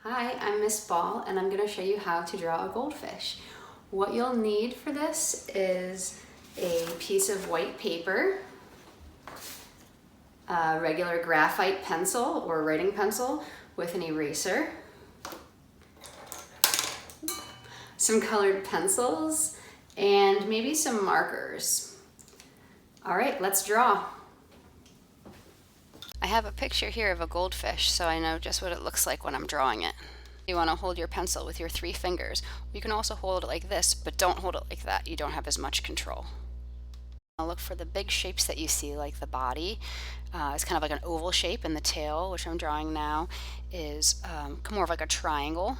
Hi, I'm Miss Ball and I'm going to show you how to draw a goldfish. What you'll need for this is a piece of white paper, a regular graphite pencil or writing pencil with an eraser, some colored pencils, and maybe some markers. All right, let's draw. I have a picture here of a goldfish, so I know just what it looks like when I'm drawing it. You want to hold your pencil with your 3 fingers. You can also hold it like this, but don't hold it like that. You don't have as much control. I'll look for the big shapes that you see, like the body. It's kind of like an oval shape, and the tail, which I'm drawing now, is more of like a triangle.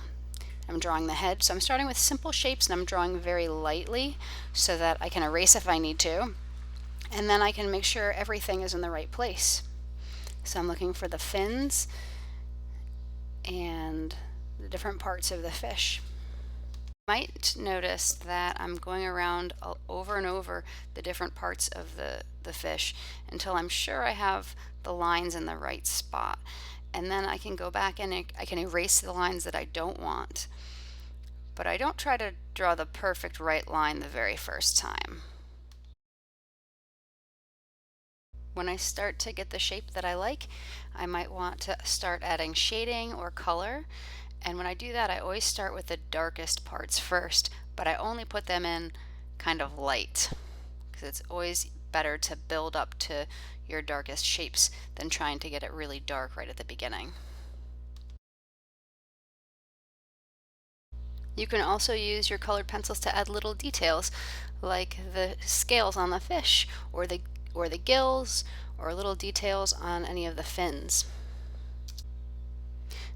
I'm drawing the head, so I'm starting with simple shapes and I'm drawing very lightly so that I can erase if I need to, and then I can make sure everything is in the right place. So I'm looking for the fins and the different parts of the fish. You might notice that I'm going around over and over the different parts of the fish until I'm sure I have the lines in the right spot. And then I can go back and I can erase the lines that I don't want. But I don't try to draw the perfect right line the very first time. When I start to get the shape that I like, I might want to start adding shading or color. And when I do that, I always start with the darkest parts first, but I only put them in kind of light, because it's always better to build up to your darkest shapes than trying to get it really dark right at the beginning. You can also use your colored pencils to add little details like the scales on the fish or the gills or little details on any of the fins.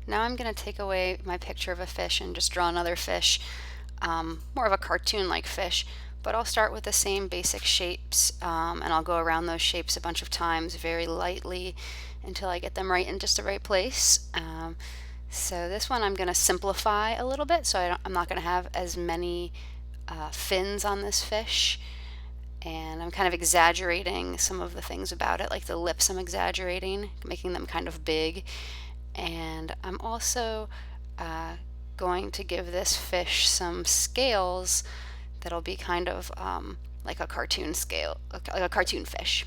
Now I'm going to take away my picture of a fish and just draw another fish, more of a cartoon-like fish, but I'll start with the same basic shapes, and I'll go around those shapes a bunch of times very lightly until I get them right in just the right place. So this one I'm going to simplify a little bit, so I'm not going to have as many fins on this fish, and I'm kind of exaggerating some of the things about it, like the lips I'm exaggerating, making them kind of big. And I'm also going to give this fish some scales that'll be kind of like a cartoon scale, like a cartoon fish.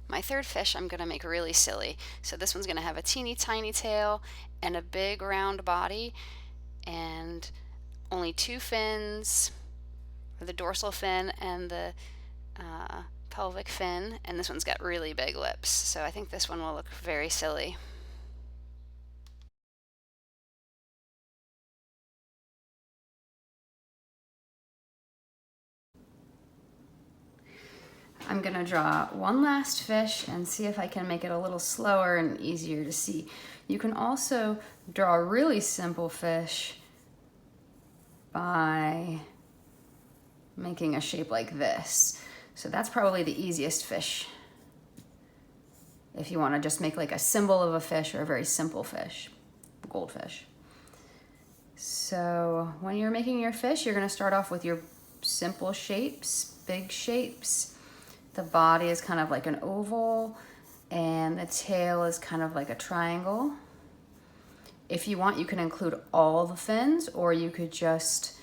My third fish I'm going to make really silly. So this one's going to have a teeny tiny tail and a big round body and only 2 fins, the dorsal fin and the pelvic fin, and this one's got really big lips. So I think this one will look very silly. I'm gonna draw one last fish and see if I can make it a little slower and easier to see. You can also draw a really simple fish by making a shape like this. So that's probably the easiest fish if you want to just make like a symbol of a fish or a very simple fish, goldfish. So when you're making your fish, you're going to start off with your simple shapes, big shapes. The body is kind of like an oval and the tail is kind of like a triangle. If you want, you can include all the fins, or you could just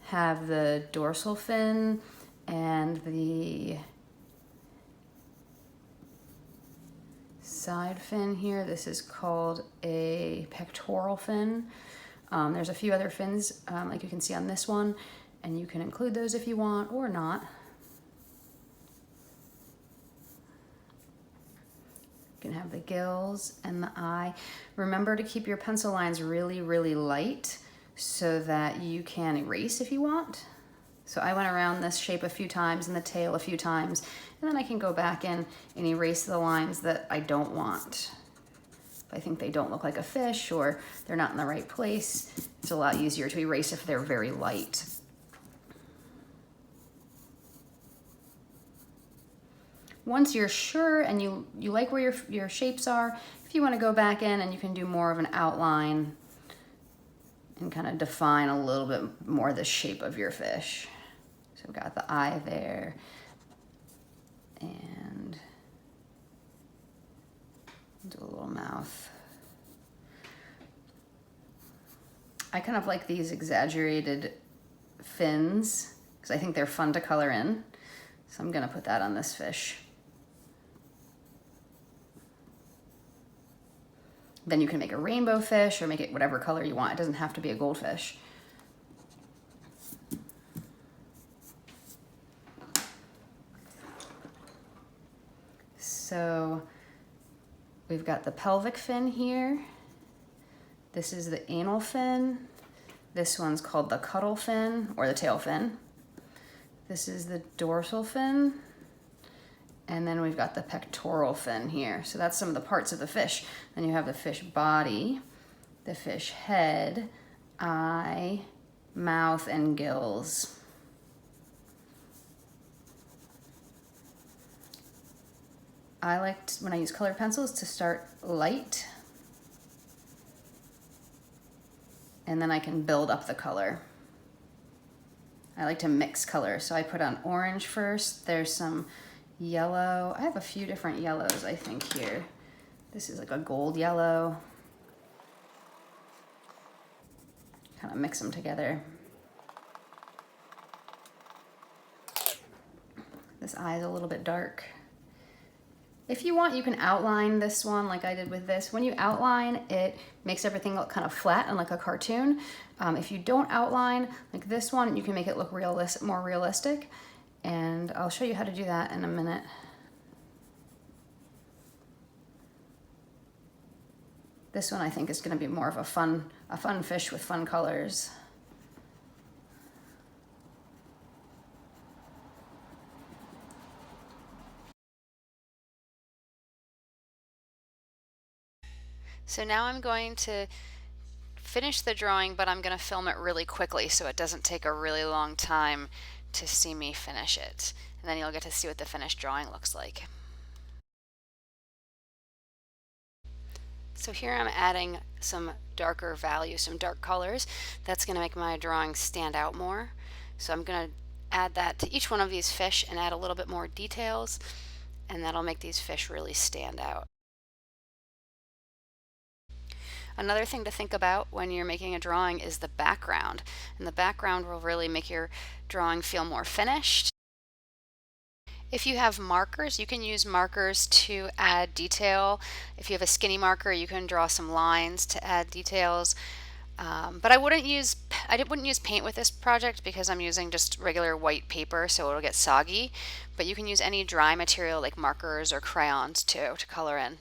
have the dorsal fin and the side fin here. This is called a pectoral fin. There's a few other fins like you can see on this one, and you can include those if you want or not. You can have the gills and the eye. Remember to keep your pencil lines really, really light so that you can erase if you want. So I went around this shape a few times and the tail a few times, and then I can go back in and erase the lines that I don't want. If I think they don't look like a fish or they're not in the right place, it's a lot easier to erase if they're very light. Once you're sure and you like where your shapes are, if you want to go back in and you can do more of an outline and kind of define a little bit more the shape of your fish. So we've got the eye there, and do a little mouth. I kind of like these exaggerated fins because I think they're fun to color in. So I'm gonna put that on this fish. Then you can make a rainbow fish or make it whatever color you want. It doesn't have to be a goldfish. So we've got the pelvic fin here. This is the anal fin. This one's called the caudal fin or the tail fin. This is the dorsal fin. And then we've got the pectoral fin here. So that's some of the parts of the fish. Then you have the fish body, the fish head, eye, mouth, and gills. I like, when I use colored pencils, to start light. And then I can build up the color. I like to mix colors. So I put on orange first. There's some yellow. I have a few different yellows, I think, here. This is like a gold yellow. Kind of mix them together. This eye is a little bit dark. If you want, you can outline this one like I did with this. When you outline, it makes everything look kind of flat and like a cartoon. If you don't outline, like this one, you can make it look more realistic. And I'll show you how to do that in a minute. This one I think is going to be more of a fun fish with fun colors. So now I'm going to finish the drawing, but I'm going to film it really quickly so it doesn't take a really long time to see me finish it. And then you'll get to see what the finished drawing looks like. So here I'm adding some darker values, some dark colors. That's going to make my drawing stand out more. So I'm going to add that to each one of these fish and add a little bit more details, and that'll make these fish really stand out. Another thing to think about when you're making a drawing is the background. And the background will really make your drawing feel more finished. If you have markers, you can use markers to add detail. If you have a skinny marker, you can draw some lines to add details. But I wouldn't use paint with this project because I'm using just regular white paper, so it'll get soggy. But you can use any dry material like markers or crayons too to color in.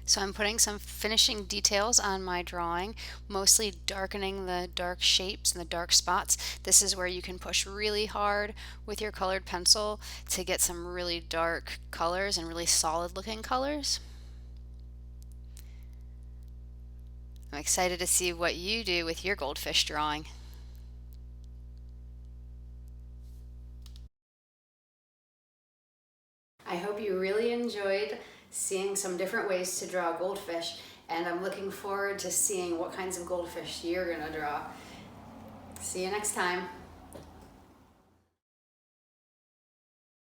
So I'm putting some finishing details on my drawing, mostly darkening the dark shapes and the dark spots. This is where you can push really hard with your colored pencil to get some really dark colors and really solid looking colors. I'm excited to see what you do with your goldfish drawing. I hope you really enjoyed seeing some different ways to draw goldfish, and I'm looking forward to seeing what kinds of goldfish you're going to draw. See you next time.